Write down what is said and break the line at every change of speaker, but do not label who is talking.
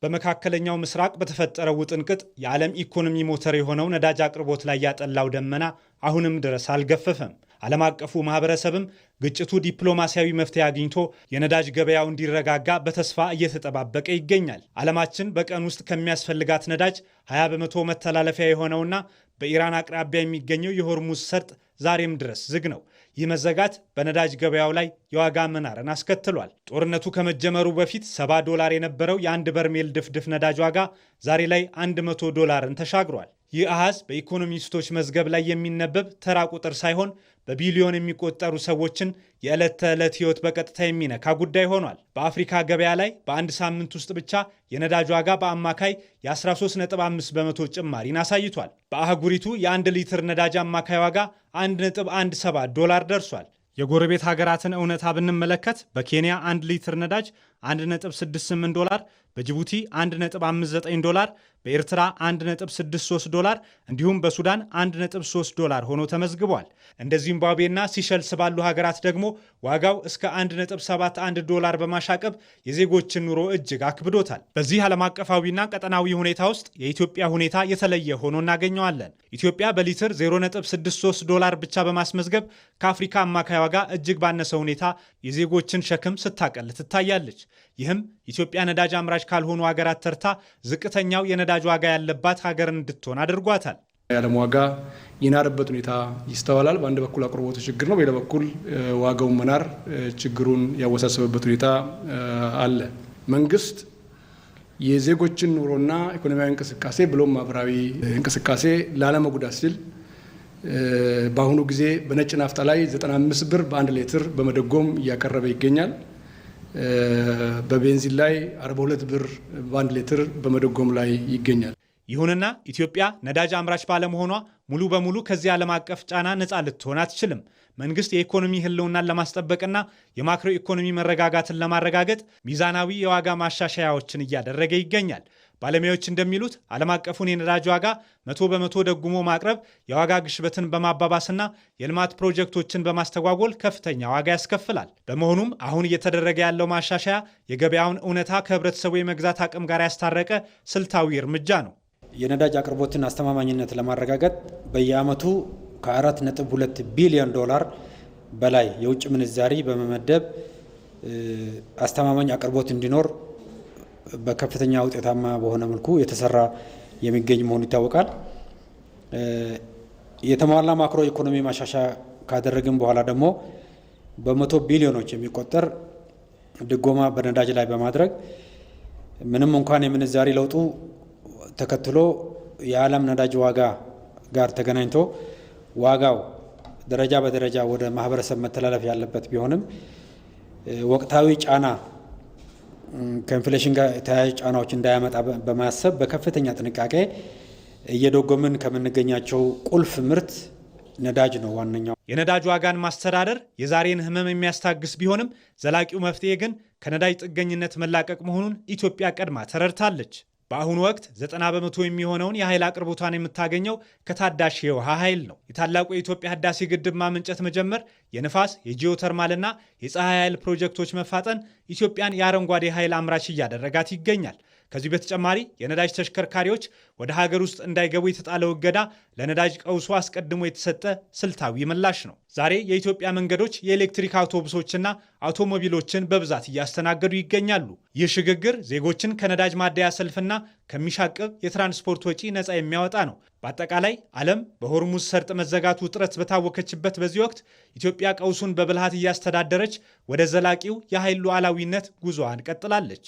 በመካከለኛው ምስራቅ በተፈጠረው ውጥንቅጥ የዓለም ኢኮኖሚ ሞተር የሆነው ነዳጅ አቅርቦት ላይ ያጠላው ደመና አሁንም ድረስ አልገፈፈም። ዓለም አቀፉ ማህበረሰብም ግጭቱ ዲፕሎማሲያዊ መፍትሄ አግኝቶ የነዳጅ ገበያው እንዲረጋጋ በተስፋ እየተጠባበቀ ይገኛል። ዓለማችን በቀን ውስጥ ከሚያስፈልጋት ነዳጅ 20 በመቶ መተላለፊያ የሆነውና በኢራን አቅራቢያ የሚገኘው የሆርሙዝ ሰርጥ ዛሬም ድረስ ዝግ ነው። ይህ መዘጋት በነዳጅ ገበያው ላይ የዋጋ መናርን አስከትሏል። ጦርነቱ ከመጀመሩ በፊት $70 የነበረው የአንድ በርሜል ድፍድፍ ነዳጅ ዋጋ ዛሬ ላይ $100 ተሻግሯል። ይህ አሃዝ በኢኮኖሚስቶች መዝገብ ላይ የሚነበብ ተራ ቁጥር ሳይሆን በቢሊዮን የሚቆጠሩ ሰዎችን የዕለት ተዕለት ሕይወት በቀጥታ የሚነካ ጉዳይ ሆኗል። በአፍሪካ ገበያ ላይ በአንድ ሳምንት ውስጥ ብቻ የነዳጅ ዋጋ በአማካይ የ13.5 በመቶ ጭማሪን አሳይቷል። በአህጉሪቱ የ1 ሊትር ነዳጅ አማካይ ዋጋ $1.17 ደርሷል። የጎረቤት ሀገራትን እውነታ ብንመለከት በኬንያ 1 ሊትር ነዳጅ $1.68፣ በጅቡቲ $1.59፣ በኤርትራ $1.63 እንዲሁም በሱዳን $1.3 ሆኖ ተመዝግቧል። እንደ ዚምባብዌና ሲሸልስ ባሉ ሀገራት ደግሞ ዋጋው እስከ $1.71 በማሻቀብ የዜጎችን ኑሮ እጅግ አክብዶታል። በዚህ ዓለም አቀፋዊና ቀጠናዊ ሁኔታ ውስጥ የኢትዮጵያ ሁኔታ የተለየ ሆኖ እናገኘዋለን። ኢትዮጵያ በሊትር $0.63 ብቻ በማስመዝገብ ከአፍሪካ አማካይ ዋጋ እጅግ ባነሰ ሁኔታ የዜጎችን ሸክም ስታቀል ትታያለች። ይህም ኢትዮጵያ ነዳጅ አምራች ካልሆኑ ሀገራት ተርታ ዝቅተኛው የነዳጅ ዋጋ ያለባት ሀገር እንድትሆን አድርጓታል።
የዓለም ዋጋ የናረበት ሁኔታ ይስተዋላል። በአንድ በኩል አቅርቦቱ ችግር ነው፣ በሌላ በኩል ዋጋውን መናር ችግሩን ያወሳሰበበት ሁኔታ አለ። መንግስት የዜጎችን ኑሮና ኢኮኖሚያዊ እንቅስቃሴ ብሎም ማህበራዊ እንቅስቃሴ ላለመጉዳት ሲል በአሁኑ ጊዜ በነጭ ናፍጣ ላይ 95 ብር በ1 ሊትር በመደጎም እያቀረበ ይገኛል። በቤንዚን ላይ 42 ብር በ1 ሊትር በመደጎም ላይ ይገኛል።
ይሁንና ኢትዮጵያ ነዳጅ አምራች ባለመሆኗ ሙሉ በሙሉ ከዚህ ዓለም አቀፍ ጫና ነፃ ልትሆን አትችልም። መንግስት የኢኮኖሚ ህልውናን ለማስጠበቅና የማክሮ ኢኮኖሚ መረጋጋትን ለማረጋገጥ ሚዛናዊ የዋጋ ማሻሻያዎችን እያደረገ ይገኛል። ባለሙያዎች እንደሚሉት ዓለም አቀፉን የነዳጅ ዋጋ 100 በመቶ ደጉሞ ማቅረብ የዋጋ ግሽበትን በማባባስና የልማት ፕሮጀክቶችን በማስተጓጎል ከፍተኛ ዋጋ ያስከፍላል። በመሆኑም አሁን እየተደረገ ያለው ማሻሻያ የገበያውን እውነታ ከህብረተሰቡ የመግዛት አቅም ጋር ያስታረቀ ስልታዊ እርምጃ ነው።
የነዳጅ አቅርቦትን አስተማማኝነት ለማረጋገጥ በየዓመቱ ከ4.2 ቢሊዮን ዶላር በላይ የውጭ ምንዛሪ በመመደብ አስተማማኝ አቅርቦት እንዲኖር በከፍተኛ ውጤታማ በሆነ መልኩ የተሰራ የሚገኝ መሆኑ ይታወቃል። የተሟላ ማክሮ ኢኮኖሚ ማሻሻያ ካደረግን በኋላ ደግሞ በመቶ ቢሊዮኖች የሚቆጠር ድጎማ በነዳጅ ላይ በማድረግ ምንም እንኳን የምንዛሪ ለውጡ ተከትሎ የዓለም ነዳጅ ዋጋ ጋር ተገናኝቶ ዋጋው ደረጃ በደረጃ ወደ ማህበረሰብ መተላለፍ ያለበት ቢሆንም ወቅታዊ ጫና ከኢንፍሌሽን ጋር ተያያዥ ጫናዎች እንዳያመጣ በማሰብ በከፍተኛ ጥንቃቄ እየደጎምን ከምንገኛቸው ቁልፍ ምርት ነዳጅ ነው ዋነኛው።
የነዳጅ ዋጋን ማስተዳደር የዛሬን ህመም የሚያስታግስ ቢሆንም ዘላቂው መፍትሄ ግን ከነዳጅ ጥገኝነት መላቀቅ መሆኑን ኢትዮጵያ ቀድማ ተረድታለች። በአሁኑ ወቅት 90 በመቶ የሚሆነውን የኃይል አቅርቦቷን የምታገኘው ከታዳሽ የውሃ ኃይል ነው። የታላቁ የኢትዮጵያ ህዳሴ ግድብ ማመንጨት መጀመር፣ የንፋስ የጂኦተርማልና የፀሐይ ኃይል ፕሮጀክቶች መፋጠን ኢትዮጵያን የአረንጓዴ ኃይል አምራች እያደረጋት ይገኛል። ከዚህ በተጨማሪ የነዳጅ ተሽከርካሪዎች ወደ ሀገር ውስጥ እንዳይገቡ የተጣለው እገዳ ለነዳጅ ቀውሱ አስቀድሞ የተሰጠ ስልታዊ ምላሽ ነው። ዛሬ የኢትዮጵያ መንገዶች የኤሌክትሪክ አውቶቡሶችና አውቶሞቢሎችን በብዛት እያስተናገዱ ይገኛሉ። ይህ ሽግግር ዜጎችን ከነዳጅ ማደያ ሰልፍና ከሚሻቅብ የትራንስፖርት ወጪ ነፃ የሚያወጣ ነው። በአጠቃላይ ዓለም በሆርሙዝ ሰርጥ መዘጋቱ ውጥረት በታወከችበት በዚህ ወቅት ኢትዮጵያ ቀውሱን በብልሃት እያስተዳደረች ወደ ዘላቂው የኃይል ሉዓላዊነት ጉዞዋን ቀጥላለች።